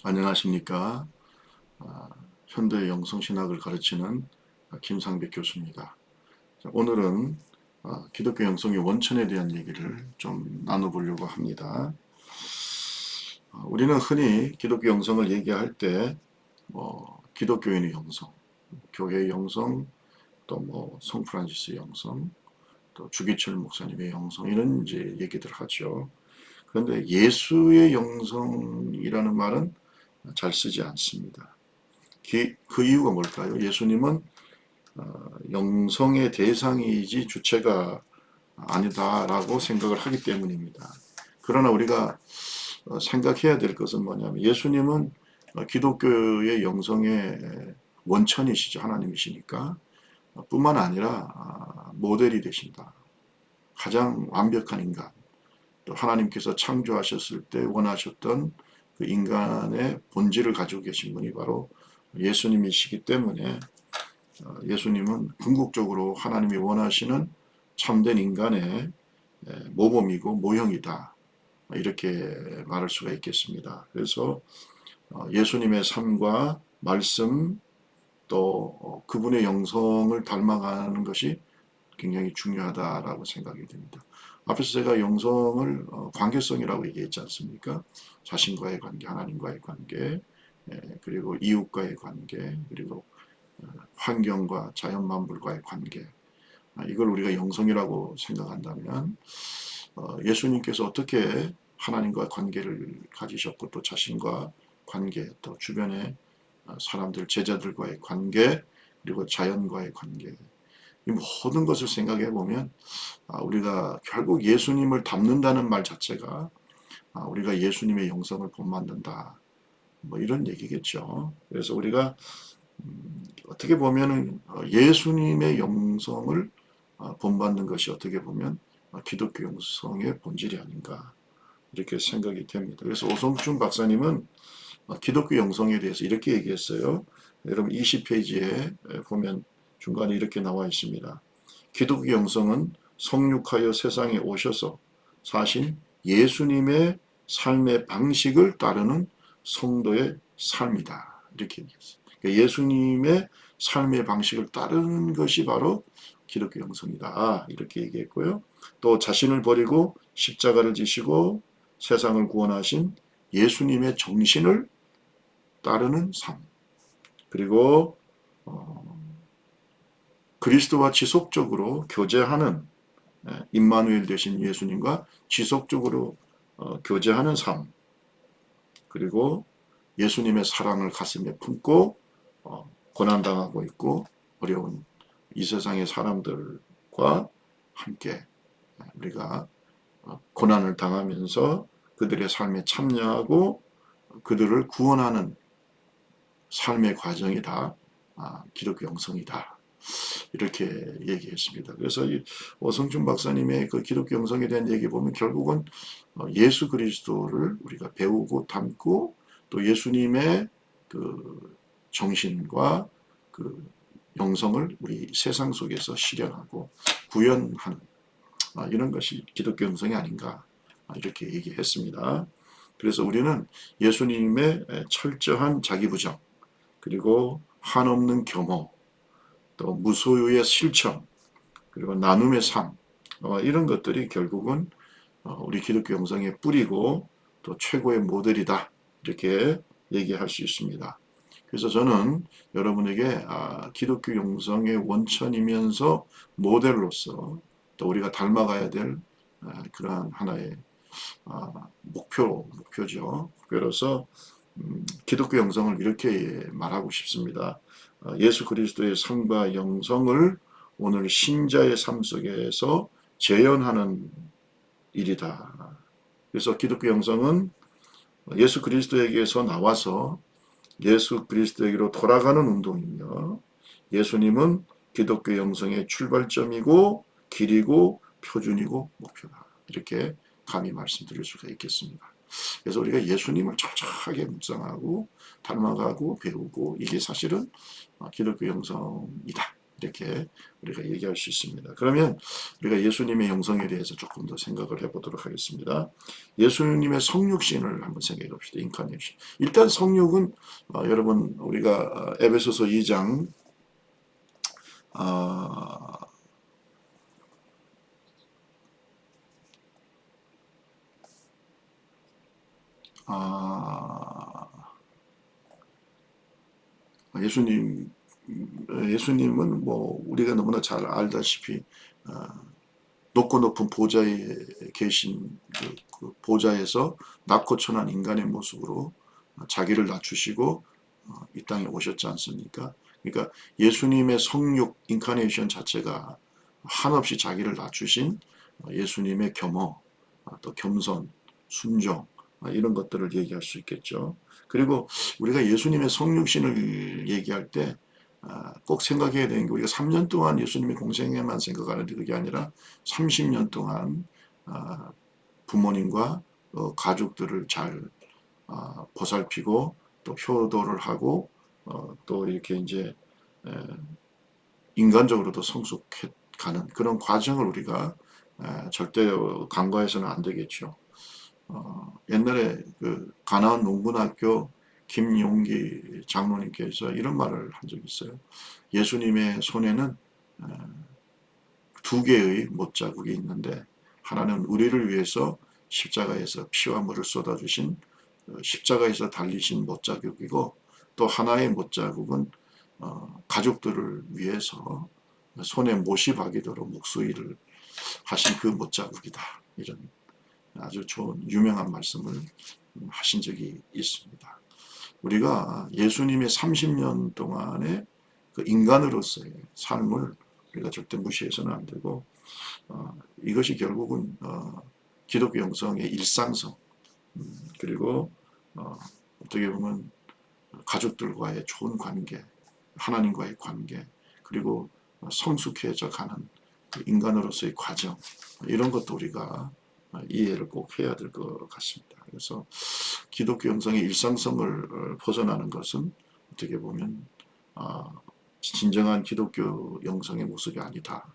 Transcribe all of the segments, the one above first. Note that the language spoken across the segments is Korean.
안녕하십니까. 아, 현대 영성신학을 가르치는 김상백 교수입니다. 자, 오늘은 기독교 영성의 원천에 대한 얘기를 좀 나눠보려고 합니다. 우리는 흔히 기독교 영성을 얘기할 때 기독교인의 영성, 교회의 영성, 또 성프란시스의 영성, 또 주기철 목사님의 영성 이런 이제 얘기들 하죠. 그런데 예수의 영성이라는 말은 잘 쓰지 않습니다. 그 이유가 뭘까요? 예수님은 영성의 대상이지 주체가 아니다라고 생각을 하기 때문입니다. 그러나 우리가 생각해야 될 것은 뭐냐면 예수님은 기독교의 영성의 원천이시죠. 하나님이시니까. 뿐만 아니라 모델이 되신다. 가장 완벽한 인간. 또 하나님께서 창조하셨을 때 원하셨던 그 인간의 본질을 가지고 계신 분이 바로 예수님이시기 때문에 예수님은 궁극적으로 하나님이 원하시는 참된 인간의 모범이고 모형이다. 이렇게 말할 수가 있겠습니다. 그래서 예수님의 삶과 말씀 또 그분의 영성을 닮아가는 것이 굉장히 중요하다라고 생각이 됩니다. 앞에서 제가 영성을 관계성이라고 얘기했지 않습니까? 자신과의 관계, 하나님과의 관계, 그리고 이웃과의 관계, 그리고 환경과 자연 만물과의 관계, 이걸 우리가 영성이라고 생각한다면 예수님께서 어떻게 하나님과 관계를 가지셨고 또 자신과 관계, 또 주변의 사람들, 제자들과의 관계, 그리고 자연과의 관계, 이 모든 것을 생각해 보면 우리가 결국 예수님을 닮는다는 말 자체가 우리가 예수님의 영성을 본받는다. 뭐 이런 얘기겠죠. 그래서 우리가 어떻게 보면은 예수님의 영성을 본받는 것이 어떻게 보면 기독교 영성의 본질이 아닌가 이렇게 생각이 됩니다. 그래서 오성춘 박사님은 기독교 영성에 대해서 이렇게 얘기했어요. 여러분 20페이지에 보면 중간에 이렇게 나와 있습니다. 기독교 영성은 성육하여 세상에 오셔서 사신 예수님의 삶의 방식을 따르는 성도의 삶이다. 이렇게 얘기했어요. 그러니까 예수님의 삶의 방식을 따르는 것이 바로 기독교 영성이다. 이렇게 얘기했고요. 또 자신을 버리고 십자가를 지시고 세상을 구원하신 예수님의 정신을 따르는 삶. 그리고 그리스도와 지속적으로 교제하는 임마누엘 되신 예수님과 지속적으로 교제하는 삶. 그리고 예수님의 사랑을 가슴에 품고 고난당하고 있고 어려운 이 세상의 사람들과 함께 우리가 고난을 당하면서 그들의 삶에 참여하고 그들을 구원하는 삶의 과정이 다 기독교 영성이다. 이렇게 얘기했습니다. 그래서 이 오성준 박사님의 그 기독교 영성에 대한 얘기 보면 결국은 예수 그리스도를 우리가 배우고 닮고 또 예수님의 그 정신과 그 영성을 우리 세상 속에서 실현하고 구현하는 이런 것이 기독교 영성이 아닌가 이렇게 얘기했습니다. 그래서 우리는 예수님의 철저한 자기부정 그리고 한없는 겸허 또 무소유의 실천 그리고 나눔의 삶 이런 것들이 결국은 우리 기독교 영성의 뿌리고 또 최고의 모델이다 이렇게 얘기할 수 있습니다. 그래서 저는 여러분에게 기독교 영성의 원천이면서 모델로서 또 우리가 닮아가야 될 그러한 하나의 목표죠. 목표로서 기독교 영성을 이렇게 말하고 싶습니다. 예수 그리스도의 삶과 영성을 오늘 신자의 삶 속에서 재현하는 일이다. 그래서 기독교 영성은 예수 그리스도에게서 나와서 예수 그리스도에게로 돌아가는 운동이며 예수님은 기독교 영성의 출발점이고 길이고 표준이고 목표다. 이렇게 감히 말씀드릴 수가 있겠습니다. 그래서 우리가 예수님을 철저하게 묵상하고 닮아가고 배우고 이게 사실은 기독교 영성이다. 이렇게 우리가 얘기할 수 있습니다. 그러면 우리가 예수님의 영성에 대해서 조금 더 생각을 해보도록 하겠습니다. 예수님의 성육신을 한번 생각해 봅시다. 인카네이션. 일단 성육은 여러분 우리가 에베소서 2장 어, 아, 예수님 예수님은 뭐 우리가 너무나 잘 알다시피 높고 높은 보좌에 계신 그 보좌에서 낮고 천한 인간의 모습으로 자기를 낮추시고 이 땅에 오셨지 않습니까? 그러니까 예수님의 성육 인카네이션 자체가 한없이 자기를 낮추신 예수님의 겸허, 또 겸손, 순종 이런 것들을 얘기할 수 있겠죠. 그리고 우리가 예수님의 성육신을 얘기할 때 꼭 생각해야 되는 게 우리가 3년 동안 예수님의 공생애만 생각하는데 그게 아니라 30년 동안 부모님과 가족들을 잘 보살피고 또 효도를 하고 또 이렇게 이제 인간적으로도 성숙해 가는 그런 과정을 우리가 절대 간과해서는 안 되겠죠. 옛날에 그 가나안 농군학교 김용기 장로님께서 이런 말을 한 적이 있어요. 예수님의 손에는 두 개의 못자국이 있는데 하나는 우리를 위해서 십자가에서 피와 물을 쏟아주신 십자가에서 달리신 못자국이고 또 하나의 못자국은 가족들을 위해서 손에 못이 박이도록 목수일을 하신 그 못자국이다. 이런 아주 좋은 유명한 말씀을 하신 적이 있습니다. 우리가 예수님의 30년 동안의 그 인간으로서의 삶을 우리가 절대 무시해서는 안 되고 이것이 결국은 기독교 영성의 일상성 그리고 어떻게 보면 가족들과의 좋은 관계, 하나님과의 관계 그리고 성숙해져 가는 인간으로서의 과정 이런 것도 우리가 이해를 꼭 해야 될 것 같습니다. 그래서 기독교 영성의 일상성을 벗어나는 것은 어떻게 보면 진정한 기독교 영성의 모습이 아니다.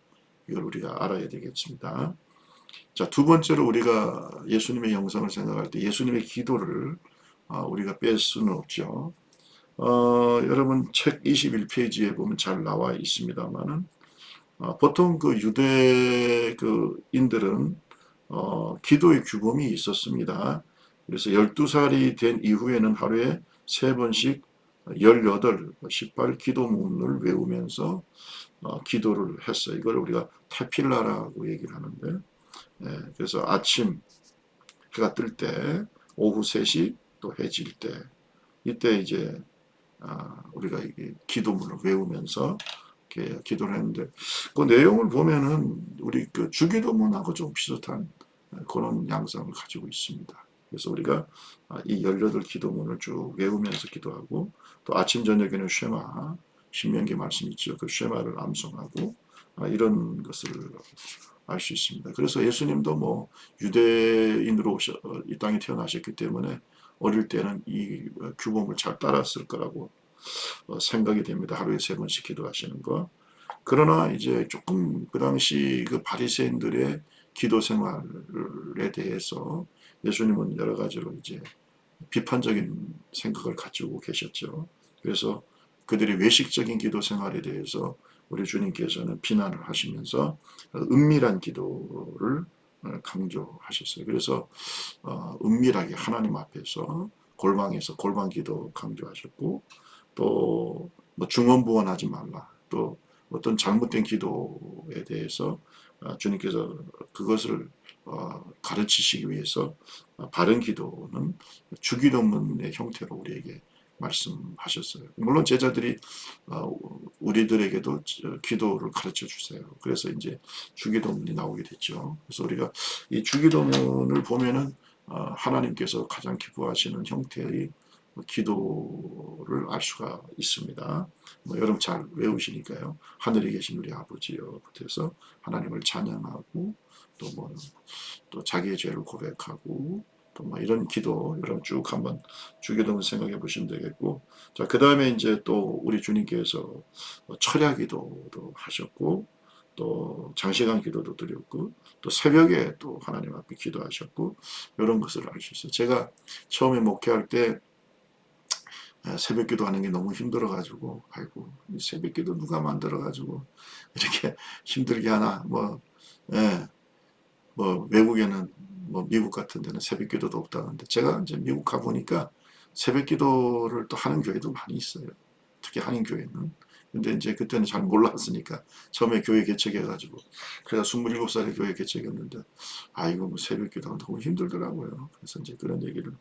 이걸 우리가 알아야 되겠습니다. 자, 두 번째로 우리가 예수님의 영성을 생각할 때 예수님의 기도를 우리가 뺄 수는 없죠. 여러분 책 21페이지에 보면 잘 나와 있습니다만은 보통 그 유대 그 인들은 기도의 규범이 있었습니다. 그래서 12살이 된 이후에는 하루에 3번씩 18, 18 기도문을 외우면서 기도를 했어요. 이걸 우리가 테필라라고 얘기를 하는데, 그래서 아침 해가 뜰 때, 오후 3시, 또 해질 때, 이때 이제 우리가 기도문을 외우면서 이렇게 기도를 했는데, 그 내용을 보면은 우리 그 주기도문하고 좀 비슷한 그런 양상을 가지고 있습니다. 그래서 우리가 이 18 기도문을 쭉 외우면서 기도하고 또 아침 저녁에는 쉐마 신명기 말씀 있죠. 그 쉐마를 암송하고 이런 것을 알 수 있습니다. 그래서 예수님도 뭐 유대인으로 이 땅에 태어나셨기 때문에 어릴 때는 이 규범을 잘 따랐을 거라고 생각이 됩니다. 하루에 3번씩 기도하시는 거. 그러나 이제 조금 그 당시 그 바리새인들의 기도 생활에 대해서 예수님은 여러 가지로 이제 비판적인 생각을 가지고 계셨죠. 그래서 그들의 외식적인 기도 생활에 대해서 우리 주님께서는 비난을 하시면서 은밀한 기도를 강조하셨어요. 그래서 은밀하게 하나님 앞에서 골방에서 골방 기도 강조하셨고 또 뭐 중언부언하지 말라. 또 어떤 잘못된 기도에 대해서 주님께서 그것을 가르치시기 위해서 바른 기도는 주기도문의 형태로 우리에게 말씀하셨어요. 물론 제자들이 우리들에게도 기도를 가르쳐 주세요. 그래서 이제 주기도문이 나오게 됐죠. 그래서 우리가 이 주기도문을 보면은 하나님께서 가장 기뻐하시는 형태의 기도를 알 수가 있습니다. 뭐 여러분 잘 외우시니까요. 하늘에 계신 우리 아버지여부터 해서 하나님을 찬양하고 또 뭐 또 자기의 죄를 고백하고 또 뭐 이런 기도 여러분 쭉 한번 주기도문 생각해 보시면 되겠고, 자, 그 다음에 이제 또 우리 주님께서 철야 기도도 하셨고, 또 장시간 기도도 드렸고, 또 새벽에 또 하나님 앞에 기도하셨고, 이런 것을 알 수 있어요. 제가 처음에 목회할 때 새벽 기도하는 게 너무 힘들어가지고, 아이고, 이 새벽 기도 누가 만들어가지고 이렇게 힘들게 하나, 뭐, 예, 뭐 외국에는 뭐 미국 같은 데는 새벽 기도도 없다는데, 제가 이제 미국 가보니까 새벽 기도를 또 하는 교회도 많이 있어요. 특히 한인 교회는. 근데 이제 그때는 잘 몰랐으니까 처음에 교회 개척해가지고, 그래서 27살에 교회 개척했는데, 아 이거 뭐 새벽 기도가 너무 힘들더라고요. 그래서 이제 그런 얘기를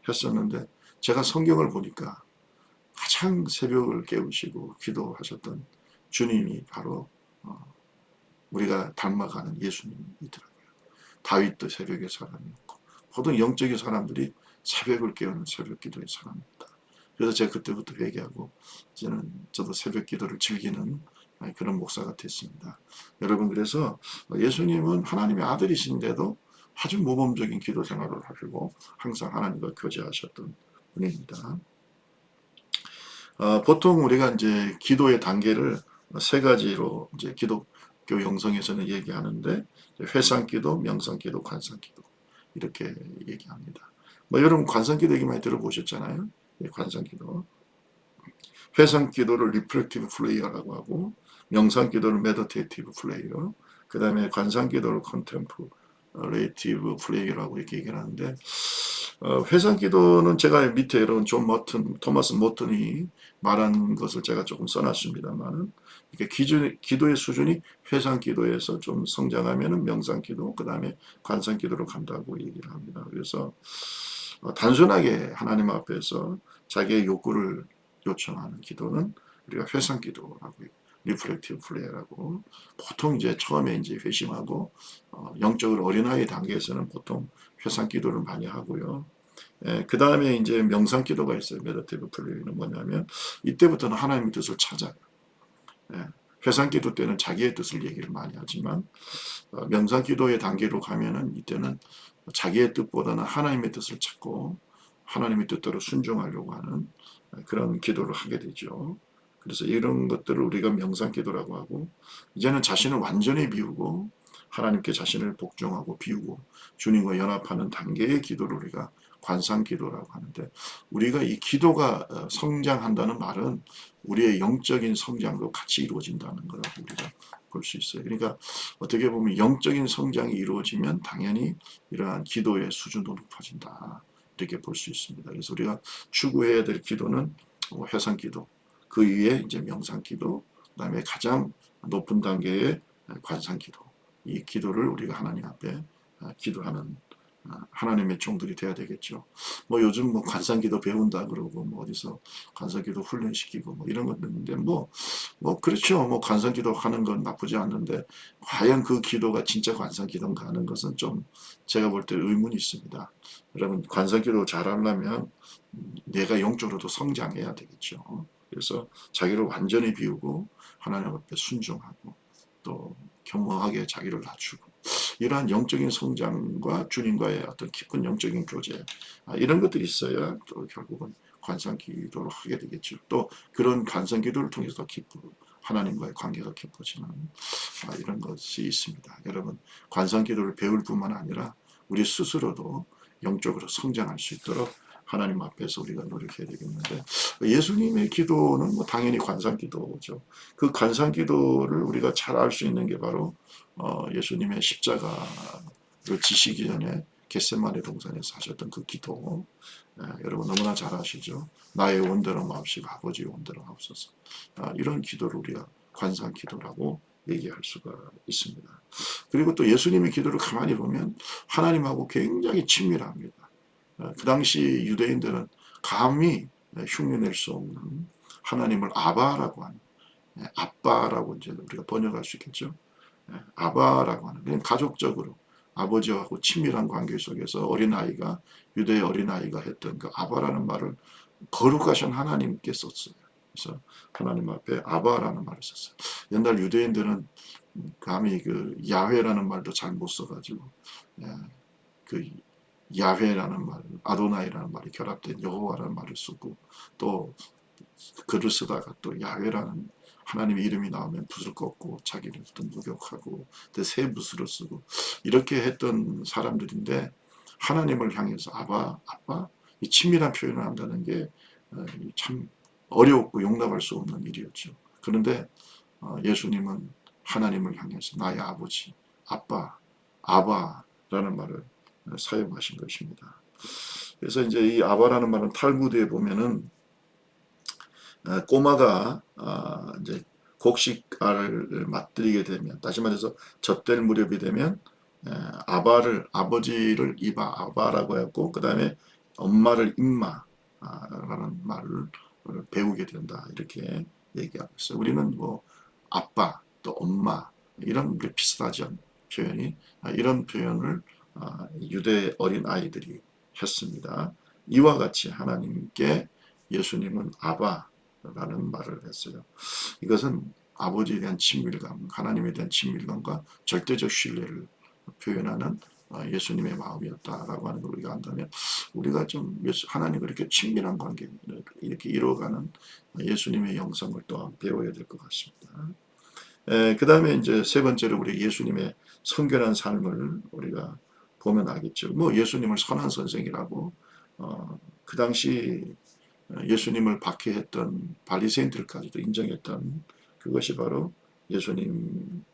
했었는데, 제가 성경을 보니까 가장 새벽을 깨우시고 기도하셨던 주님이 바로 우리가 닮아가는 예수님이더라고요. 다윗도 새벽의 사람이었고, 모든 영적인 사람들이 새벽을 깨우는 새벽 기도의 사람입니다. 그래서 제가 그때부터 회개하고 저도 새벽 기도를 즐기는 그런 목사가 됐습니다. 여러분, 그래서 예수님은 하나님의 아들이신데도 아주 모범적인 기도 생활을 하시고 항상 하나님과 교제하셨던 분입니다. 보통 우리가 이제 기도의 단계를 세 가지로 이제 기독교 영성에서는 얘기하는데, 회상기도, 명상기도, 관상기도 이렇게 얘기합니다. 뭐 여러분 관상기도 얘기 많이 들어보셨잖아요. 예, 관상기도. 회상기도를 리프렉티브 플레이어라고 하고, 명상기도를 메디테이티브 플레이어, 그 다음에 관상기도를 컨템플레이티브 플레이어라고 이렇게 얘기를 하는데, 회상 기도는 제가 밑에 여러분 토마스 모튼이 말한 것을 제가 조금 써놨습니다만, 이렇게 기도의 수준이 회상 기도에서 좀 성장하면은 명상 기도, 그 다음에 관상 기도로 간다고 얘기를 합니다. 그래서 단순하게 하나님 앞에서 자기의 욕구를 요청하는 기도는 우리가 회상 기도라고, 리프렉티브 플레이라고, 보통 이제 처음에 이제 회심하고 영적으로 어린아이 단계에서는 보통 회상 기도를 많이 하고요. 그 다음에 이제 명상 기도가 있어요. 메디테이브 플레이는 뭐냐면 이때부터는 하나님의 뜻을 찾아요. 예, 회상 기도 때는 자기의 뜻을 얘기를 많이 하지만 명상 기도의 단계로 가면은 이때는 자기의 뜻보다는 하나님의 뜻을 찾고 하나님의 뜻대로 순종하려고 하는 그런 기도를 하게 되죠. 그래서 이런 것들을 우리가 명상 기도라고 하고, 이제는 자신을 완전히 비우고 하나님께 자신을 복종하고 비우고 주님과 연합하는 단계의 기도를 우리가 관상 기도라고 하는데, 우리가 이 기도가 성장한다는 말은 우리의 영적인 성장도 같이 이루어진다는 거라고 우리가 볼 수 있어요. 그러니까 어떻게 보면 영적인 성장이 이루어지면 당연히 이러한 기도의 수준도 높아진다, 이렇게 볼 수 있습니다. 그래서 우리가 추구해야 될 기도는 회상 기도, 그 위에 이제 명상 기도, 그다음에 가장 높은 단계의 관상 기도. 이 기도를 우리가 하나님 앞에 기도하는 하나님의 종들이 돼야 되겠죠. 뭐 요즘 뭐 관상기도 배운다 그러고 뭐 어디서 관상기도 훈련시키고 뭐 이런 것도 있는데, 뭐 그렇죠. 뭐 관상기도 하는 건 나쁘지 않는데, 과연 그 기도가 진짜 관상기도인가 하는 것은 좀 제가 볼 때 의문이 있습니다. 여러분, 관상기도 잘하려면 내가 영적으로도 성장해야 되겠죠. 그래서 자기를 완전히 비우고 하나님 앞에 순종하고 또 겸허하게 자기를 낮추고, 이러한 영적인 성장과 주님과의 어떤 깊은 영적인 교제, 이런 것들이 있어야 또 결국은 관상기도를 하게 되겠죠. 또 그런 관상기도를 통해서 하나님과의 관계가 깊어지는 이런 것이 있습니다. 여러분, 관상기도를 배울 뿐만 아니라 우리 스스로도 영적으로 성장할 수 있도록 하나님 앞에서 우리가 노력해야 되겠는데, 예수님의 기도는 뭐 당연히 관상기도죠. 그 관상기도를 우리가 잘 알 수 있는 게 바로 예수님의 십자가를 지시기 전에 겟세마네 동산에서 하셨던 그 기도, 여러분 너무나 잘 아시죠? 나의 원대로 마옵시고 아버지의 원대로 하옵소서. 이런 기도를 우리가 관상기도라고 얘기할 수가 있습니다. 그리고 또 예수님의 기도를 가만히 보면 하나님하고 굉장히 친밀합니다. 그 당시 유대인들은 감히 흉내낼 수 없는 하나님을 아바라고 하는, 아빠라고 이제 우리가 번역할 수 있겠죠. 아바라고 하는, 그냥 가족적으로 아버지하고 친밀한 관계 속에서 어린아이가, 유대의 어린아이가 했던 그 아바라는 말을 거룩하신 하나님께 썼어요. 그래서 하나님 앞에 아바라는 말을 썼어요. 옛날 유대인들은 감히 그 야훼라는 말도 잘 못 써가지고 그 야훼라는 말, 아도나이라는 말이 결합된 여호와라는 말을 쓰고 또 글을 쓰다가 또 야훼라는 하나님의 이름이 나오면 붓을 꺾고 자기를 또 목욕하고 또 새 붓으로 쓰고 이렇게 했던 사람들인데 하나님을 향해서 아바, 아빠 이 친밀한 표현을 한다는 게 참 어려웠고 용납할 수 없는 일이었죠. 그런데 예수님은 하나님을 향해서 나의 아버지, 아빠, 아바라는 말을 사용하신 것입니다. 그래서 이제 이 아바라는 말은 탈무드에 보면은 꼬마가 이제 곡식알을 맛들이게 되면, 다시 말해서 젖될 무렵이 되면 아바를 아버지를 이바 아바라고 했고 그 다음에 엄마를 임마라는 말을 배우게 된다 이렇게 얘기하고 있어요. 우리는 뭐 아빠 또 엄마 이런 비슷하죠 표현이 이런 표현을 유대 어린 아이들이 했습니다. 이와 같이 하나님께 예수님은 아바라는 말을 했어요. 이것은 아버지에 대한 친밀감, 하나님에 대한 친밀감과 절대적 신뢰를 표현하는 예수님의 마음이었다라고 하는 걸 우리가 안다면 우리가 좀 하나님과 이렇게 친밀한 관계를 이렇게 이루어가는 예수님의 영성을 또한 배워야 될 것 같습니다. 그 다음에 이제 세 번째로 우리 예수님의 성결한 삶을 우리가 보면 알겠죠. 뭐 예수님을 선한 선생이라고 그 당시 예수님을 박해했던 바리새인들까지도 인정했던 그것이 바로 예수님은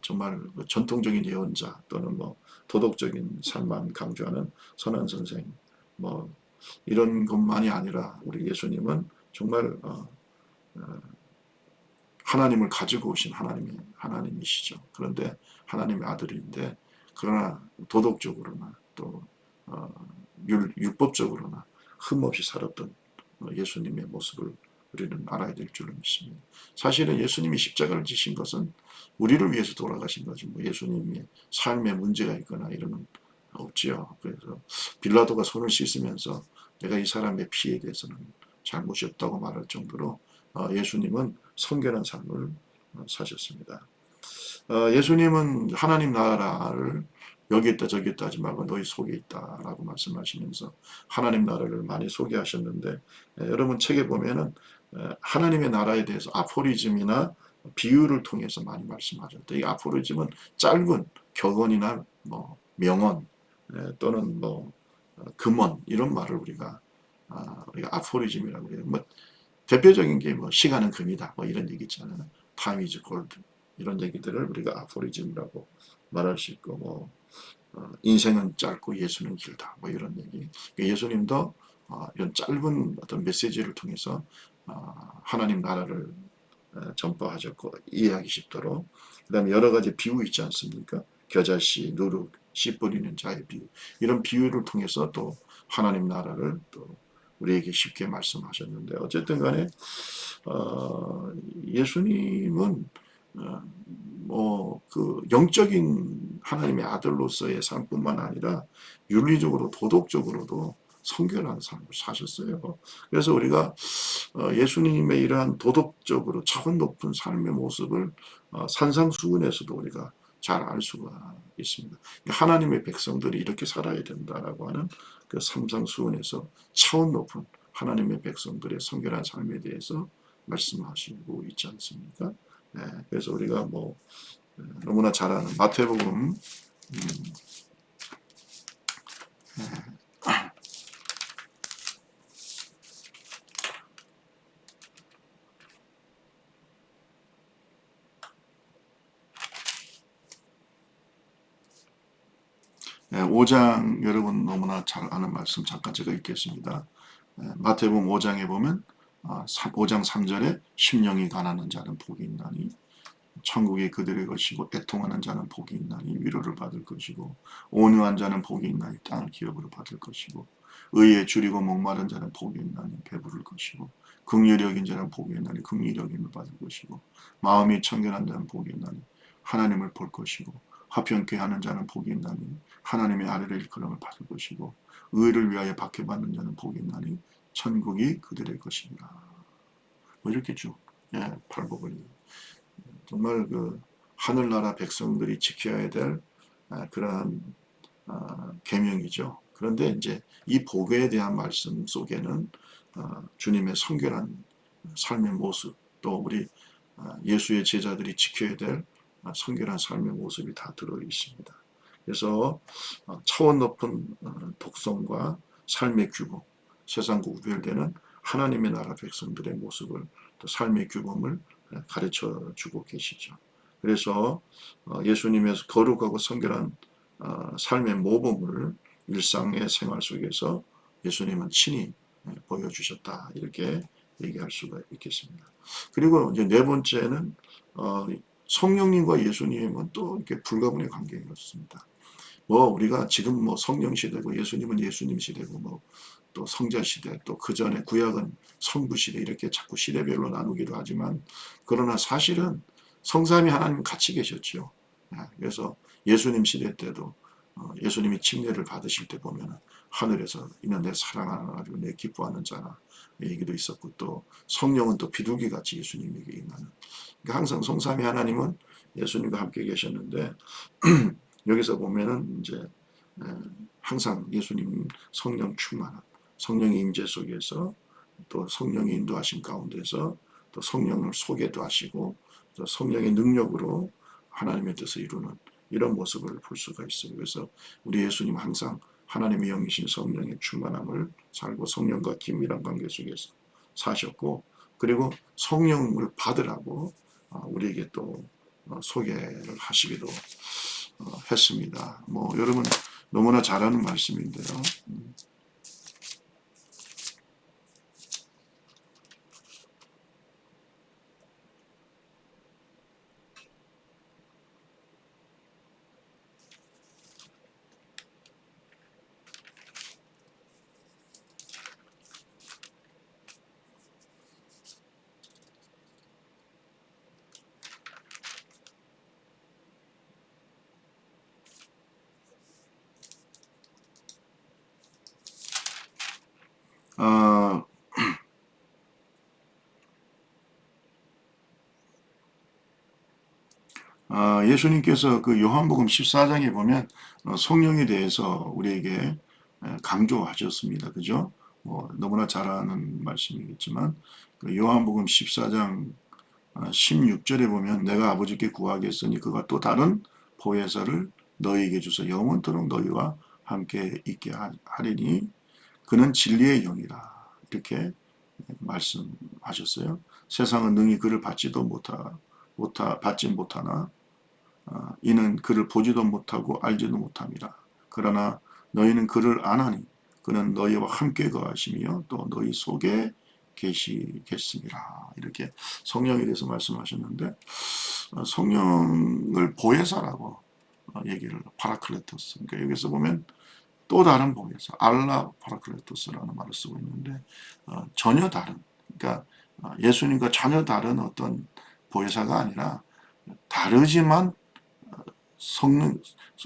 정말 전통적인 예언자 또는 뭐 도덕적인 삶만 강조하는 선한 선생 뭐 이런 것만이 아니라 우리 예수님은 정말 하나님을 가지고 오신 하나님이시죠. 그런데 하나님의 아들인데 그러나 도덕적으로나 또 어, 율법적으로나 흠없이 살았던 예수님의 모습을 우리는 알아야 될 줄로 믿습니다. 사실은 예수님이 십자가를 지신 것은 우리를 위해서 돌아가신 거지 뭐 예수님의 삶에 문제가 있거나 이런 없지요. 그래서 빌라도가 손을 씻으면서 내가 이 사람의 피에 대해서는 잘못이 없다고 말할 정도로 예수님은 성결한 삶을 사셨습니다. 예수님은 하나님 나라를 여기 있다 저기 있다 하지 말고 너희 속에 있다라고 말씀하시면서 하나님 나라를 많이 소개하셨는데 여러분 책에 보면은 하나님의 나라에 대해서 아포리즘이나 비유를 통해서 많이 말씀하셨다. 이 아포리즘은 짧은 격언이나 뭐 명언 또는 뭐 금언 이런 말을 우리가 아포리즘이라고 해요. 뭐 대표적인 게 뭐 시간은 금이다 뭐 이런 얘기 있잖아요. Time is gold 이런 얘기들을 우리가 아포리즘이라고 말할 수 있고 뭐 인생은 짧고 예수는 길다 뭐 이런 얘기. 예수님도 이런 짧은 어떤 메시지를 통해서 하나님 나라를 전파하셨고 이해하기 쉽도록 그다음에 여러 가지 비유 있지 않습니까? 겨자씨, 누룩, 씨 뿌리는 자의 비유 이런 비유를 통해서 또 하나님 나라를 또 우리에게 쉽게 말씀하셨는데 어쨌든 간에 예수님은 뭐 영적인 하나님의 아들로서의 삶뿐만 아니라 윤리적으로 도덕적으로도 성결한 삶을 사셨어요. 그래서 우리가 예수님의 이러한 도덕적으로 차원 높은 삶의 모습을 산상수훈에서도 우리가 잘 알 수가 있습니다. 하나님의 백성들이 이렇게 살아야 된다라고 하는 그 산상수훈에서 차원 높은 하나님의 백성들의 성결한 삶에 대해서 말씀하시고 있지 않습니까? 네, 그래서 우리가 뭐 너무나 잘 아는 마태복음 5장 여러분 너무나 잘 아는 말씀 잠깐 제가 읽겠습니다. 마태복음 5장에 보면 5장 3절에 심령이 가난한 자는 복이 있나니 천국이 그들의 것이고 애통하는 자는 복이 있나니 위로를 받을 것이고 온유한 자는 복이 있나니 땅을 기업으로 받을 것이고 의에 줄이고 목마른 자는 복이 있나니 배부를 것이고 긍휼히 여긴 자는 복이 있나니 긍휼히 여김을 받을 것이고 마음이 청결한 자는 복이 있나니 하나님을 볼 것이고 화평케 하는 자는 복이 있나니 하나님의 아래를 일컬음을 받을 것이고 의를 위하여 박해받는 자는 복이 있나니 천국이 그들의 것이니라. 뭐 이렇게 쭉 팔복을 정말 그 하늘나라 백성들이 지켜야 될 그러한 계명이죠. 그런데 이제 이 복에 대한 말씀 속에는 주님의 성결한 삶의 모습, 또 우리 예수의 제자들이 지켜야 될 성결한 삶의 모습이 다 들어 있습니다. 그래서 차원 높은 독성과 삶의 규범, 세상과 구별되는 하나님의 나라 백성들의 모습을, 또 삶의 규범을 가르쳐 주고 계시죠. 그래서 예수님의 거룩하고 성결한 삶의 모범을 일상의 생활 속에서 예수님은 친히 보여주셨다. 이렇게 얘기할 수가 있겠습니다. 그리고 이제 네 번째는 성령님과 예수님은 또 이렇게 불가분의 관계였습니다. 뭐 우리가 지금 뭐 성령 시대고 예수님은 예수님 시대고 뭐 또 성자 시대 또 그 전에 구약은 성부 시대 이렇게 자꾸 시대별로 나누기도 하지만 그러나 사실은 성삼위 하나님 같이 계셨죠. 그래서 예수님 시대 때도 예수님이 침례를 받으실 때 보면 하늘에서 이는 내 사랑하는 아주 내 기뻐하는 자라 얘기도 있었고 또 성령은 또 비둘기 같이 예수님에게 임하는 그러니까 항상 성삼위 하나님은 예수님과 함께 계셨는데 여기서 보면은 이제 항상 예수님 성령 충만한 성령의 임재 속에서 또 성령의 인도하신 가운데서 또 성령을 소개도 하시고 또 성령의 능력으로 하나님의 뜻을 이루는 이런 모습을 볼 수가 있어요. 그래서 우리 예수님 항상 하나님의 영이신 성령의 충만함을 살고 성령과 긴밀한 관계 속에서 사셨고 그리고 성령을 받으라고 우리에게 또 소개를 하시기도 했습니다. 뭐 여러분 너무나 잘 아는 말씀인데요. 아, 예수님께서 그 요한복음 14장에 보면 성령에 대해서 우리에게 강조하셨습니다. 그죠? 뭐 너무나 잘 아는 말씀이겠지만 그 요한복음 14장 16절에 보면 내가 아버지께 구하겠으니 그가 또 다른 보혜사를 너희에게 주서 영원토록 너희와 함께 있게 하리니 그는 진리의 영이라 이렇게 말씀하셨어요. 세상은 능히 그를 받지 못하나 이는 그를 보지도 못하고 알지도 못함이라. 그러나 너희는 그를 아나니 그는 너희와 함께 거하시며 또 너희 속에 계시겠습니다. 이렇게 성령에 대해서 말씀하셨는데 성령을 보혜사라고 얘기를 파라클레토스. 그러니까 여기서 보면 또 다른 보혜사, 알라 파라클레토스라는 말을 쓰고 있는데 전혀 다른, 그러니까 예수님과 전혀 다른 어떤 보혜사가 아니라 다르지만 성능,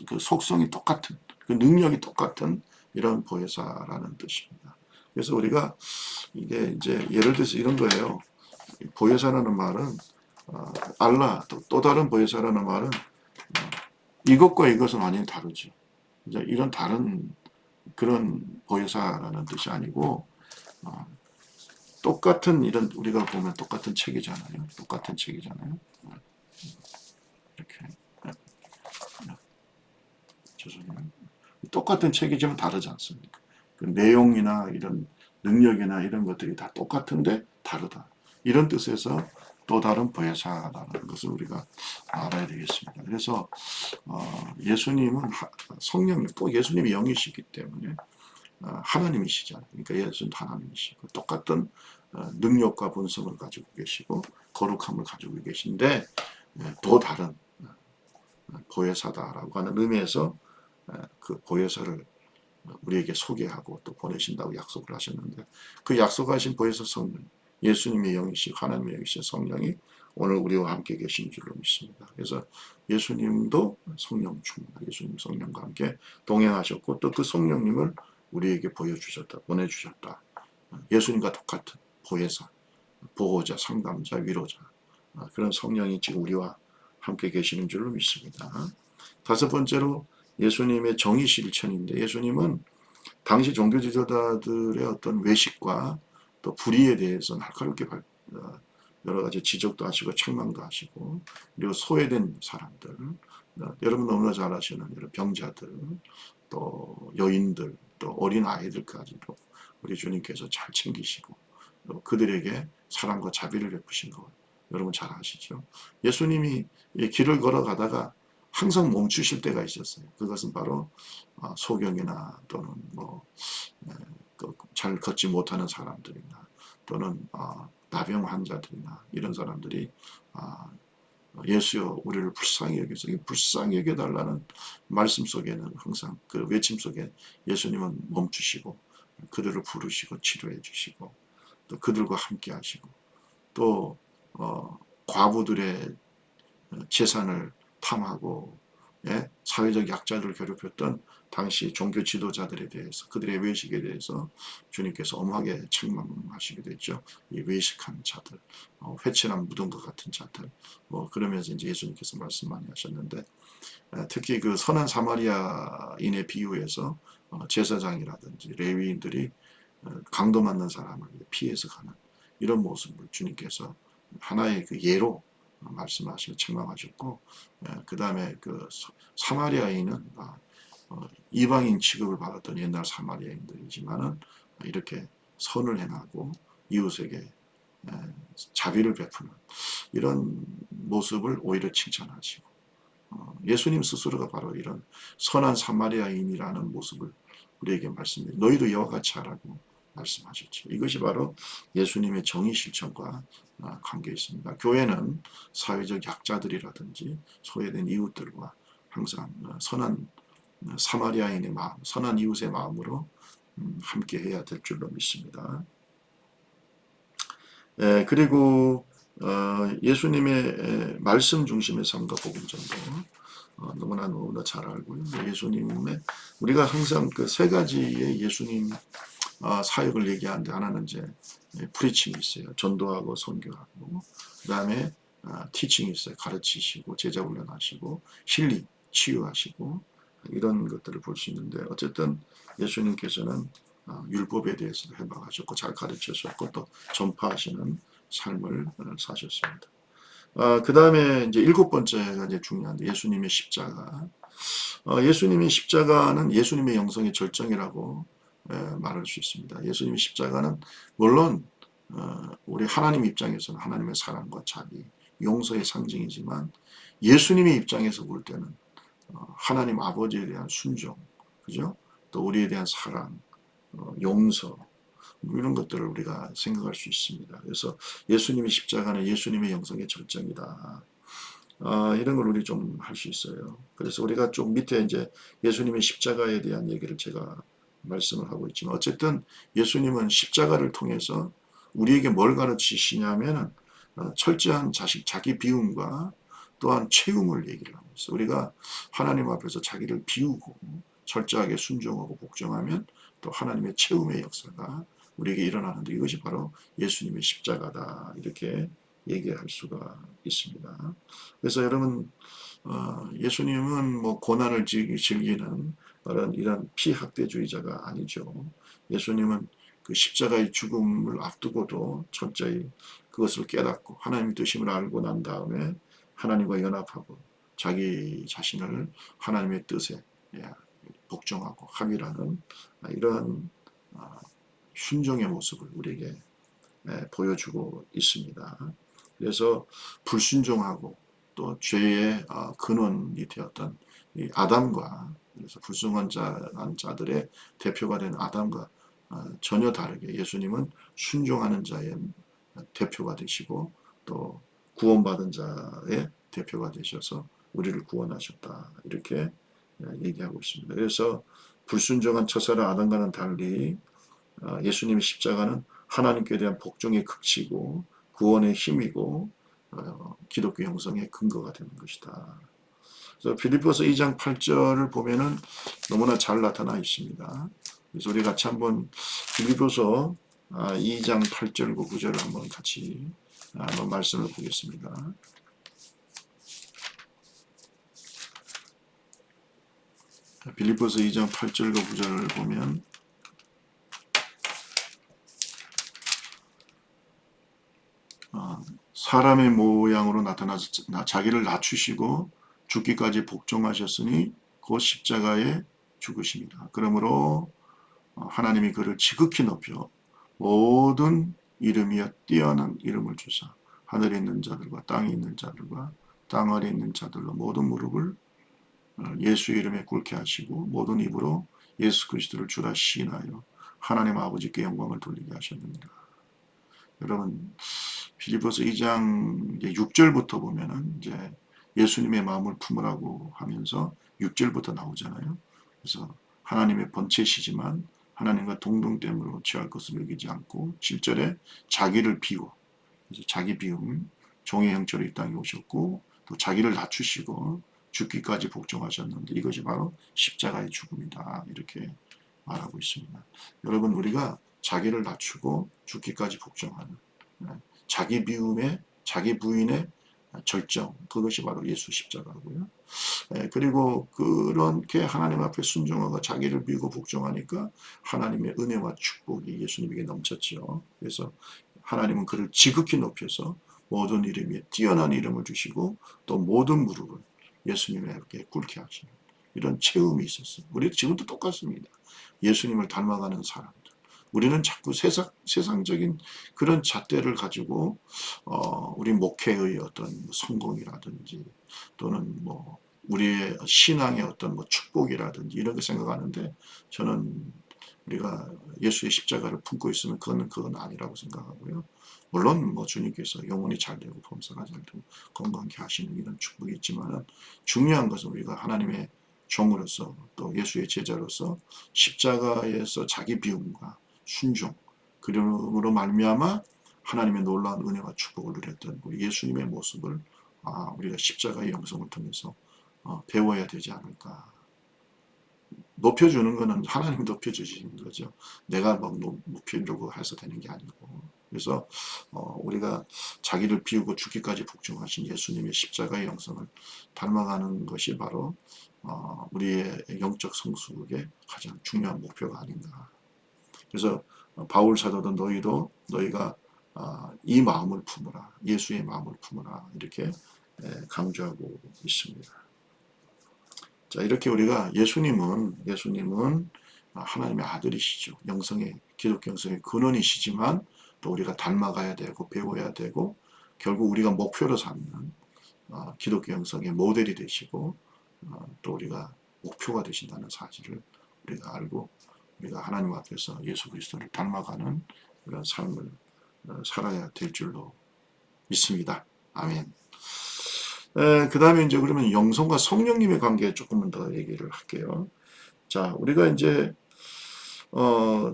그 속성이 똑같은, 그 능력이 똑같은 이런 보혜사라는 뜻입니다. 그래서 우리가 이게 이제 예를 들어서 이런 거예요. 보혜사라는 말은 알라, 또 다른 보혜사라는 말은 이것과 이것은 완전히 다르죠. 이제 이런 다른 그런 보혜사라는 뜻이 아니고 똑같은 이런 우리가 보면 똑같은 책이잖아요. 똑같은 책이잖아요. 이렇게 죄송해요. 똑같은 책이지만 다르지 않습니까? 그 내용이나 이런 능력이나 이런 것들이 다 똑같은데 다르다. 이런 뜻에서 또 다른 보혜사라는 것을 우리가 알아야 되겠습니다. 그래서 예수님은 성령, 또 예수님이 영이시기 때문에 하나님이시잖아요. 그러니까 예수는 하나님이시고 똑같은 능력과 본성을 가지고 계시고 거룩함을 가지고 계신데 또 다른 보혜사다라고 하는 의미에서 그 보혜사를 우리에게 소개하고 또 보내신다고 약속을 하셨는데 그 약속하신 보혜사 성령 예수님의 영이시 하나님의 영이신 성령이 오늘 우리와 함께 계신 줄로 믿습니다. 그래서 예수님도 성령 충만 예수님 성령과 함께 동행하셨고 또 그 성령님을 우리에게 보여주셨다 보내주셨다. 예수님과 똑같은 보혜사 보호자 상담자 위로자 그런 성령이 지금 우리와 함께 계시는 줄로 믿습니다. 다섯 번째로 예수님의 정의 실천인데 예수님은 당시 종교 지도자들의 어떤 외식과 또 불의에 대해서 날카롭게 여러 가지 지적도 하시고 책망도 하시고 그리고 소외된 사람들 여러분 너무나 잘 아시는 이런 병자들 또 여인들 또 어린 아이들까지도 우리 주님께서 잘 챙기시고 또 그들에게 사랑과 자비를 베푸신 것 여러분 잘 아시죠? 예수님이 이 길을 걸어가다가 항상 멈추실 때가 있었어요. 그것은 바로 소경이나 또는 잘 걷지 못하는 사람들이나 또는 나병 환자들이나 이런 사람들이 예수여 우리를 불쌍히 여기서 불쌍히 여겨달라는 말씀 속에는 항상 그 외침 속에 예수님은 멈추시고 그들을 부르시고 치료해 주시고 또 그들과 함께 하시고 또 과부들의 재산을 탐하고 사회적 약자들을 괴롭혔던 당시 종교 지도자들에 대해서 그들의 외식에 대해서 주님께서 엄하게 책망하시게 됐죠. 이 외식한 자들, 회칠한 무덤과 같은 자들, 그러면서 이제 예수님께서 말씀 많이 하셨는데 특히 그 선한 사마리아인의 비유에서 제사장이라든지 레위인들이 강도 맞는 사람을 피해서 가는 이런 모습을 주님께서 하나의 그 예로 말씀하시고 책망하셨고 그 다음에 그 사마리아인은 이방인 취급을 받았던 옛날 사마리아인들이지만은 이렇게 선을 행하고 이웃에게 자비를 베푸는 이런 모습을 오히려 칭찬하시고 예수님 스스로가 바로 이런 선한 사마리아인이라는 모습을 우리에게 말씀해 너희도 이와 같이 하라고 말씀하셨죠. 이것이 바로 예수님의 정의 실천과 관계 있습니다. 교회는 사회적 약자들이라든지 소외된 이웃들과 항상 선한 사마리아인의 마음, 선한 이웃의 마음으로 함께 해야 될 줄로 믿습니다. 그리고 예수님의 말씀 중심의 삶과 복음전도 너무나 잘 알고요. 예수님의 우리가 항상 그 세 가지의 예수님 사역을 얘기하는데 하나는 이제 프리칭이 있어요. 전도하고 선교하고 그 다음에 티칭이 있어요. 가르치시고 제자 훈련하시고 힐링, 치유하시고 이런 것들을 볼 수 있는데 어쨌든 예수님께서는 율법에 대해서도 해박하셨고 잘 가르치셨고 또 전파하시는 삶을 사셨습니다. 그 다음에 이제 일곱 번째가 이제 중요한데 예수님의 십자가. 예수님의 십자가는 예수님의 영성의 절정이라고 말할 수 있습니다. 예수님의 십자가는 물론 우리 하나님 입장에서는 하나님의 사랑과 자비, 용서의 상징이지만 예수님의 입장에서 볼 때는 하나님 아버지에 대한 순종, 그죠? 또 우리에 대한 사랑, 용서 이런 것들을 우리가 생각할 수 있습니다. 그래서 예수님의 십자가는 예수님의 영성의 절정이다. 이런 걸 우리 좀 할 수 있어요. 그래서 우리가 좀 밑에 이제 예수님의 십자가에 대한 얘기를 제가 말씀을 하고 있지만 어쨌든 예수님은 십자가를 통해서 우리에게 뭘 가르치시냐면 철저한 자기 비움과 또한 채움을 얘기를 하고 있어요. 우리가 하나님 앞에서 자기를 비우고 철저하게 순종하고 복종하면 또 하나님의 채움의 역사가 우리에게 일어나는데 이것이 바로 예수님의 십자가다 이렇게 얘기할 수가 있습니다. 그래서 여러분 예수님은 뭐 고난을 즐기는 이런 피학대주의자가 아니죠. 예수님은 그 십자가의 죽음을 앞두고도 철저히 그것을 깨닫고 하나님의 뜻임을 알고 난 다음에 하나님과 연합하고 자기 자신을 하나님의 뜻에 복종하고 합의라는 이런 순종의 모습을 우리에게 보여주고 있습니다. 그래서 불순종하고 또 죄의 근원이 되었던 이 아담과 그래서 불순한 자들의 대표가 된 아담과 전혀 다르게 예수님은 순종하는 자의 대표가 되시고 또 구원받은 자의 대표가 되셔서 우리를 구원하셨다 이렇게 얘기하고 있습니다. 그래서 불순종한 첫사람 아담과는 달리 예수님의 십자가는 하나님께 대한 복종의 극치고 구원의 힘이고 기독교 형성의 근거가 되는 것이다. 그래서 빌립보서 2장 8절을 보면은 너무나 잘 나타나 있습니다. 그래서 우리 같이 한번 빌립보서 2장 8절과 9절을 한번 같이 한번 말씀을 보겠습니다. 빌립보서 2장 8절과 9절을 보면 사람의 모양으로 나타나서 자기를 낮추시고 죽기까지 복종하셨으니 곧 십자가에 죽으십니다. 그러므로 하나님이 그를 지극히 높여 모든 이름이여 뛰어난 이름을 주사 하늘에 있는 자들과 땅에 있는 자들과 땅 아래에 있는 자들로 모든 무릎을 예수의 이름에 꿇게 하시고 모든 입으로 예수 그리스도를 주라 시인하여 하나님 아버지께 영광을 돌리게 하셨느니라. 여러분 빌립보서 2장 6절부터 보면은 이제 예수님의 마음을 품으라고 하면서 6절부터 나오잖아요. 그래서 하나님의 본체시지만 하나님과 동등됨으로 취할 것을 여기지 않고 7절에 자기를 비워 자기 비움 종의 형체로 이 땅에 오셨고 또 자기를 낮추시고 죽기까지 복종하셨는데 이것이 바로 십자가의 죽음이다 이렇게 말하고 있습니다. 여러분 우리가 자기를 낮추고 죽기까지 복종하는 자기 비움의 자기 부인의 절정 그것이 바로 예수 십자가고요. 그리고 그렇게 하나님 앞에 순종하고 자기를 비우고 복종하니까 하나님의 은혜와 축복이 예수님에게 넘쳤죠. 그래서 하나님은 그를 지극히 높여서 모든 이름 위에 뛰어난 이름을 주시고 또 모든 무릎을 예수님에게 꿇게 하시는 이런 체험이 있었어요. 우리 지금도 똑같습니다. 예수님을 닮아가는 사람들. 우리는 자꾸 세상적인 그런 잣대를 가지고 우리 목회의 어떤 성공이라든지 또는 뭐 우리의 신앙의 어떤 뭐 축복이라든지 이런 거 생각하는데 저는 우리가 예수의 십자가를 품고 있으면 그건 아니라고 생각하고요. 물론 뭐 주님께서 영혼이 잘 되고 범사가 잘 되고 건강케 하시는 이런 축복이 있지만 중요한 것은 우리가 하나님의 종으로서 또 예수의 제자로서 십자가에서 자기 비움과 순종 그림으로 말미암아 하나님의 놀라운 은혜와 축복을 누렸던 우리 예수님의 모습을 우리가 십자가의 영성을 통해서 배워야 되지 않을까. 높여주는 것은 하나님이 높여주시는 거죠. 내가 막 높이려고 해서 되는 게 아니고. 그래서 우리가 자기를 비우고 죽기까지 복종하신 예수님의 십자가의 영성을 닮아가는 것이 바로 우리의 영적 성숙의 가장 중요한 목표가 아닌가. 그래서 바울 사도도 너희가 이 마음을 품으라. 예수의 마음을 품으라. 이렇게 강조하고 있습니다. 자, 이렇게 우리가 예수님은 하나님의 아들이시죠. 기독교 영성의 근원이시지만 또 우리가 닮아가야 되고 배워야 되고 결국 우리가 목표로 삼는 기독교 영성의 모델이 되시고 또 우리가 목표가 되신다는 사실을 우리가 알고 우리가 하나님 앞에서 예수 그리스도를 닮아가는 그런 삶을 살아야 될 줄로 믿습니다. 아멘. 그 다음에 이제 그러면 영성과 성령님의 관계에 조금만 더 얘기를 할게요. 자, 우리가 이제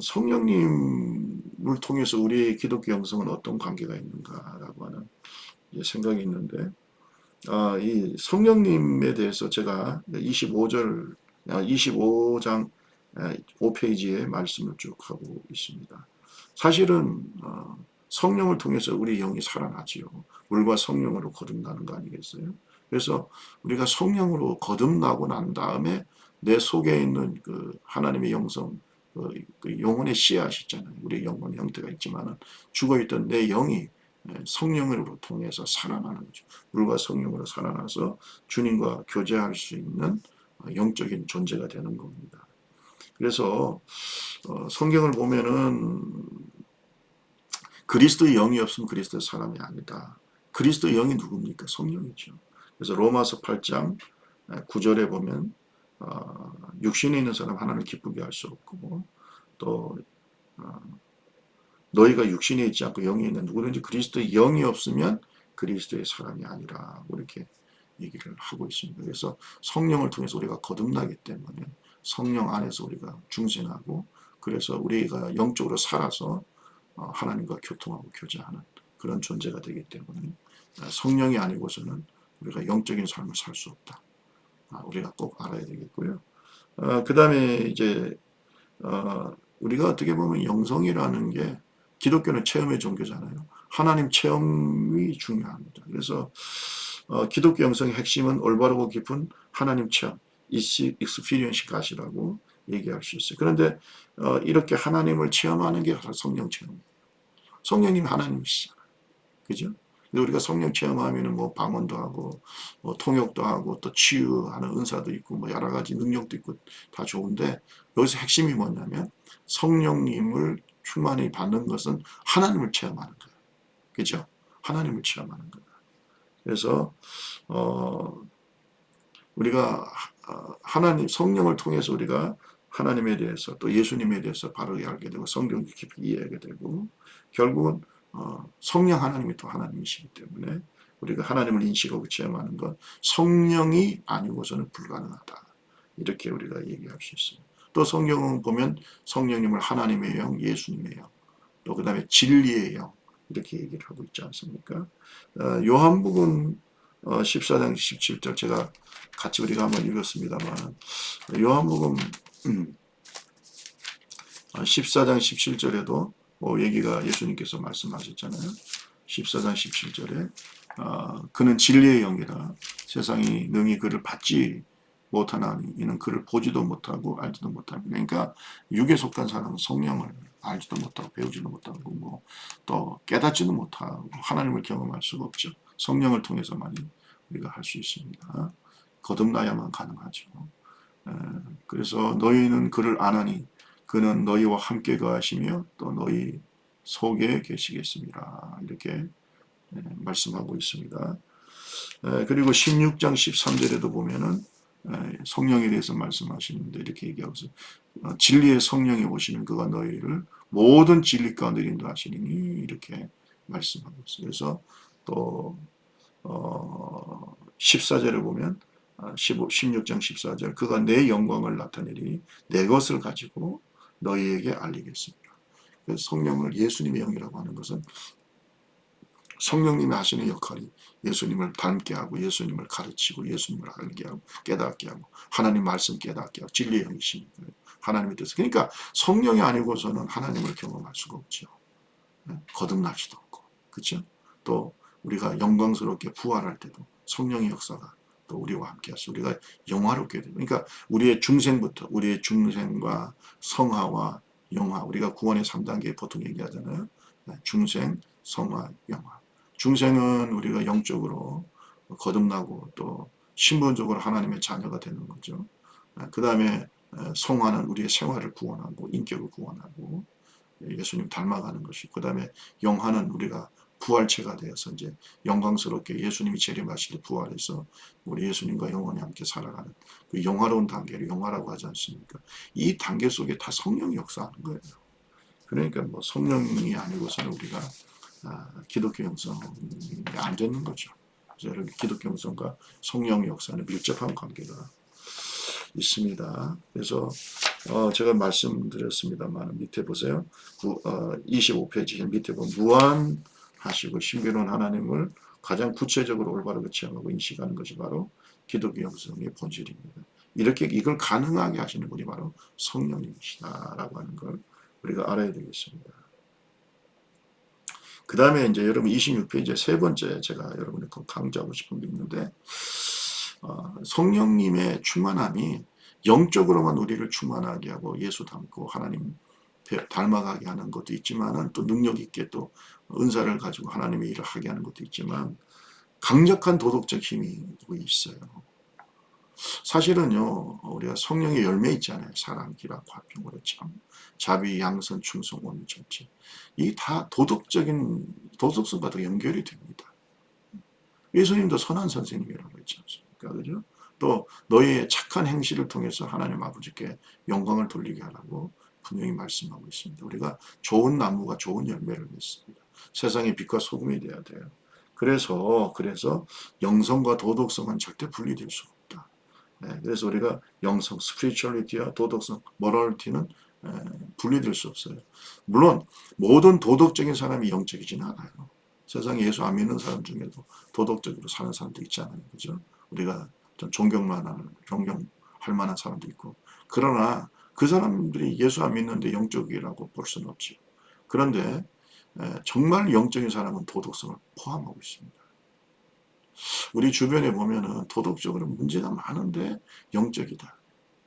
성령님을 통해서 우리의 기독교 영성은 어떤 관계가 있는가라고 하는 생각이 있는데, 이 성령님에 대해서 제가 25장 5페이지에 말씀을 쭉 하고 있습니다. 사실은 성령을 통해서 우리 영이 살아나지요. 물과 성령으로 거듭나는 거 아니겠어요? 그래서 우리가 성령으로 거듭나고 난 다음에 내 속에 있는 그 하나님의 영성, 그 영혼의 씨앗이 있잖아요. 우리 영혼 형태가 있지만 죽어있던 내 영이 성령으로 통해서 살아나는 거죠. 물과 성령으로 살아나서 주님과 교제할 수 있는 영적인 존재가 되는 겁니다. 그래서 성경을 보면은 그리스도의 영이 없으면 그리스도의 사람이 아니다. 그리스도의 영이 누굽니까? 성령이죠. 그래서 로마서 8장 9절에 보면 육신에 있는 사람 하나님을 기쁘게 할 수 없고 또 너희가 육신에 있지 않고 영에 있는 누구든지 그리스도의 영이 없으면 그리스도의 사람이 아니라 이렇게 얘기를 하고 있습니다. 그래서 성령을 통해서 우리가 거듭나기 때문에 성령 안에서 우리가 중생하고 그래서 우리가 영적으로 살아서 하나님과 교통하고 교제하는 그런 존재가 되기 때문에 성령이 아니고서는 우리가 영적인 삶을 살 수 없다. 우리가 꼭 알아야 되겠고요. 그 다음에 이제 우리가 어떻게 보면 영성이라는 게 기독교는 체험의 종교잖아요. 하나님 체험이 중요합니다. 그래서 기독교 영성의 핵심은 올바르고 깊은 하나님 체험. 익스피리언시 가시라고 얘기할 수 있어요. 그런데 이렇게 하나님을 체험하는 게 성령 체험이에요. 성령님이 하나님이시잖아요. 그죠? 우리가 성령 체험하면은 뭐 방언도 하고 뭐 통역도 하고 또 치유하는 은사도 있고 뭐 여러 가지 능력도 있고 다 좋은데 여기서 핵심이 뭐냐면 성령님을 충만히 받는 것은 하나님을 체험하는 거예요. 그죠? 하나님을 체험하는 거예요. 그래서 우리가 하나님 성령을 통해서 우리가 하나님에 대해서 또 예수님에 대해서 바르게 알게 되고 성경 깊이 이해하게 되고 결국은 성령 하나님이 또 하나님이시기 때문에 우리가 하나님을 인식하고 체험하는 것 성령이 아니고서는 불가능하다. 이렇게 우리가 얘기할 수 있어요. 또 성경은 보면 성령님을 하나님의 영, 예수님의 영, 또 그 다음에 진리의 영 이렇게 얘기를 하고 있지 않습니까? 요한복음 14장 17절 제가 같이 우리가 한번 읽었습니다만 요한복음 14장 17절에도 뭐 얘기가 예수님께서 말씀하셨잖아요. 14장 17절에 그는 진리의 영이라 세상이 능히 그를 받지 못하나니 이는 그를 보지도 못하고 알지도 못합니다. 그러니까 육에 속한 사람은 성령을 알지도 못하고 배우지도 못하고 뭐 또 깨닫지도 못하고 하나님을 경험할 수가 없죠. 성령을 통해서만이 우리가 할 수 있습니다. 거듭나야만 가능하죠. 그래서 너희는 그를 아나니 그는 너희와 함께 거하시며 또 너희 속에 계시겠습니다. 이렇게 말씀하고 있습니다. 그리고 16장 13절에도 보면은 성령에 대해서 말씀하시는데 이렇게 얘기하고 있어요. 진리의 성령이 오시는 그가 너희를 모든 진리 가운데 인도하시니 이렇게 말씀하고 있어요. 그래서 또 14절에 보면 16장 14절 그가 내 영광을 나타내리 내 것을 가지고 너희에게 알리겠습니다. 성령을 예수님의 영이라고 하는 것은 성령님이 하시는 역할이 예수님을 닮게 하고 예수님을 가르치고 예수님을 알게 하고 깨닫게 하고 하나님 말씀 깨닫게 하고 진리의 영이시니까 하나님의 뜻. 그러니까 성령이 아니고서는 하나님을 경험할 수가 없죠. 거듭날지도 없고 그렇죠? 또 우리가 영광스럽게 부활할 때도 성령의 역사가 또 우리와 함께 하시 우리가 영화롭게 되고 그러니까 우리의 중생부터 우리의 중생과 성화와 영화 우리가 구원의 3단계 보통 얘기하잖아요. 중생, 성화, 영화. 중생은 우리가 영적으로 거듭나고 또 신분적으로 하나님의 자녀가 되는 거죠. 그 다음에 성화는 우리의 생활을 구원하고 인격을 구원하고 예수님 닮아가는 것이 그 다음에 영화는 우리가 부활체가 되어서 이제 영광스럽게 예수님이 재림하실 때 부활해서 우리 예수님과 영원히 함께 살아가는 그 영화로운 단계를 영화라고 하지 않습니까? 이 단계 속에 다 성령이 역사하는 거예요. 그러니까 뭐 성령이 아니고서는 우리가 기독교 형성이 안 되는 거죠. 그래서 여러분 기독교 형성과 성령 역사는 밀접한 관계가 있습니다. 그래서 제가 말씀드렸습니다만 밑에 보세요. 25페이지 밑에 보면 무한하시고 신비로운 하나님을 가장 구체적으로 올바르게 체험하고 인식하는 것이 바로 기독교 형성의 본질입니다. 이렇게 이걸 가능하게 하시는 분이 바로 성령님이시다라고 하는 걸 우리가 알아야 되겠습니다. 그 다음에 이제 여러분 26페이지에 세 번째 제가 여러분에게 강조하고 싶은 게 있는데 성령님의 충만함이 영적으로만 우리를 충만하게 하고 예수 닮고 하나님 닮아가게 하는 것도 있지만은 또 능력 있게 또 은사를 가지고 하나님의 일을 하게 하는 것도 있지만 강력한 도덕적 힘이 있어요. 사실은요 우리가 성령의 열매 있잖아요. 사랑, 희락, 화평, 오래 참, 자비, 양선, 충성, 온유, 절제. 이 다 도덕성과 더 연결이 됩니다. 예수님도 선한 선생님이라고 했지 않습니까? 그죠? 또 너희의 착한 행실을 통해서 하나님 아버지께 영광을 돌리게 하라고 분명히 말씀하고 있습니다. 우리가 좋은 나무가 좋은 열매를 맺습니다. 세상의 빛과 소금이 되어야 돼요. 그래서 영성과 도덕성은 절대 분리될 수가 없다. 그래서 우리가 영성, 스피리추얼리티와 도덕성, 모랄리티는 분리될 수 없어요. 물론 모든 도덕적인 사람이 영적이지는 않아요. 세상에 예수 안 믿는 사람 중에도 도덕적으로 사는 사람도 있잖아요. 그죠? 우리가 좀 존경할 만한 사람도 있고. 그러나 그 사람들이 예수 안 믿는데 영적이라고 볼 수는 없죠. 그런데 정말 영적인 사람은 도덕성을 포함하고 있습니다. 우리 주변에 보면은 도덕적으로 문제가 많은데 영적이다.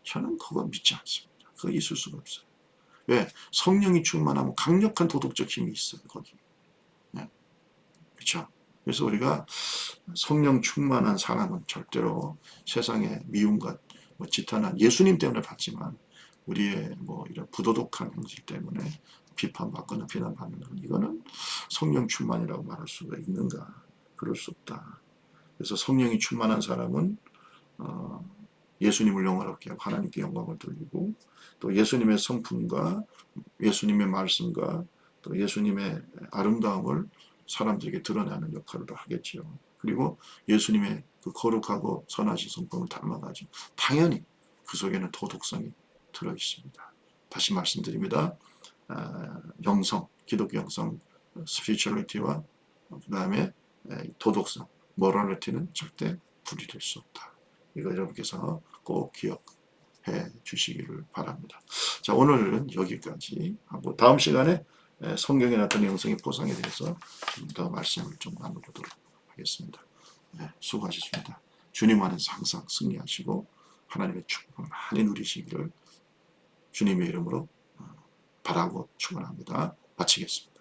저는 그거 믿지 않습니다. 그거 있을 수가 없어요. 왜? 성령이 충만하면 강력한 도덕적 힘이 있어요, 거기. 네. 그렇죠? 그래서 우리가 성령 충만한 사람은 절대로 세상의 미움과 뭐 지탄한 예수님 때문에 받지만 우리의 뭐 이런 부도덕한 행실 때문에 비판받거나 비난받는 건 이거는 성령 충만이라고 말할 수가 있는가? 그럴 수 없다. 그래서 성령이 충만한 사람은 예수님을 영화롭게 하고 하나님께 영광을 돌리고 또 예수님의 성품과 예수님의 말씀과 또 예수님의 아름다움을 사람들에게 드러내는 역할을 하겠지요. 그리고 예수님의 그 거룩하고 선하신 성품을 닮아가지고 당연히 그 속에는 도덕성이 들어 있습니다. 다시 말씀드립니다. 영성, 기독교 영성, 스피리추얼리티와 그 다음에 도덕성, 모랄리티는 절대 분리될 수 없다. 이거 여러분께서 꼭 기억해 주시기를 바랍니다. 자, 오늘은 여기까지 하고 다음 시간에 성경에 나타난 영성의 보상에 대해서 좀 더 말씀을 좀 나눠보도록 하겠습니다. 네, 수고하셨습니다. 주님 안에서 항상 승리하시고 하나님의 축복을 많이 누리시기를 주님의 이름으로 바라고 축원합니다. 마치겠습니다.